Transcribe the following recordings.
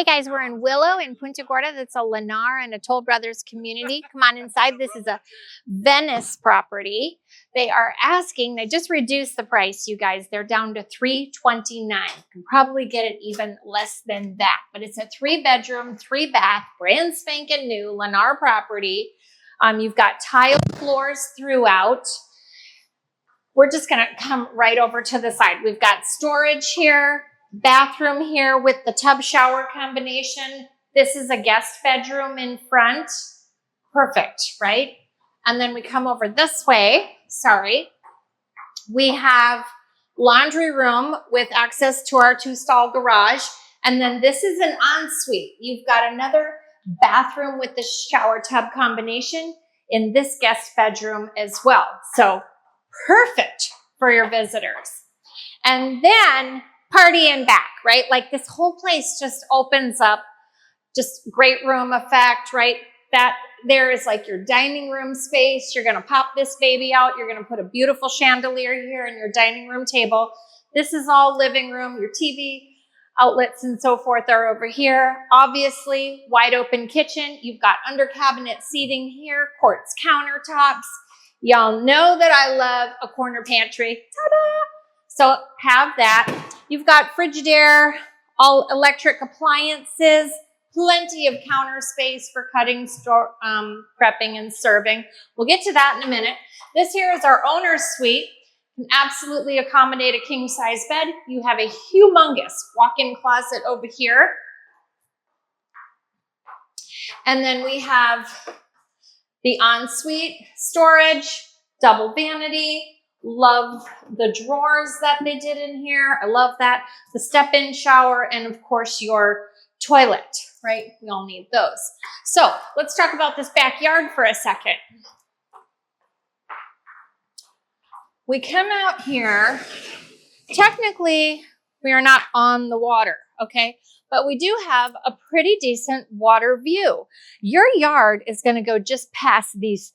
Hey guys, we're in Willow in Punta Gorda. That's a Lennar and a Toll Brothers community. Come on inside. This is a Venice property. They are asking, they just reduced the price, you guys. They're down to $329. You can probably get it even less than that. But it's a 3-bedroom, 3-bath, brand spanking new Lennar property. You've got tile floors throughout. We're just going to come right over to the side. We've got storage here. Bathroom here with the tub shower combination. This is a guest bedroom in front. Perfect, right? And then we come over this way. Sorry. We have laundry room with access to our 2-stall garage. And then this is an ensuite. You've got another bathroom with the shower tub combination in this guest bedroom as well. So perfect for your visitors. And then party in back, right? Like this whole place just opens up, just great room effect, right? That there is like your dining room space. You're going to pop this baby out. You're going to put a beautiful chandelier here in your dining room table. This is all living room. Your TV outlets and so forth are over here. Obviously, wide open kitchen. You've got under cabinet seating here, quartz countertops. Y'all know that I love a corner pantry. Ta-da! So have that. You've got Frigidaire, all electric appliances, plenty of counter space for cutting, prepping, and serving. We'll get to that in a minute. This here is our owner's suite. Can absolutely accommodate a king-size bed. You have a humongous walk-in closet over here. And then we have the ensuite storage, double vanity. Love the drawers that they did in here. I love that. The step-in shower and, of course, your toilet, right? We all need those. So let's talk about this backyard for a second. We come out here. Technically, we are not on the water, okay? But we do have a pretty decent water view. Your yard is going to go just past these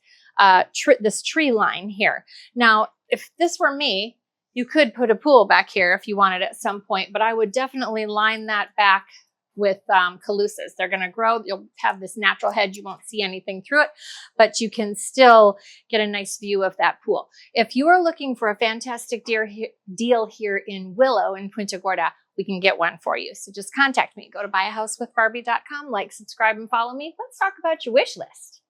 this tree line here. Now, if this were me, you could put a pool back here if you wanted at some point, but I would definitely line that back with calusas. They're going to grow. You'll have this natural hedge. You won't see anything through it, but you can still get a nice view of that pool. If you are looking for a fantastic deal here in Willow in Punta Gorda, we can get one for you. So just contact me. Go to buyahousewithbarbie.com, like, subscribe, and follow me. Let's talk about your wish list.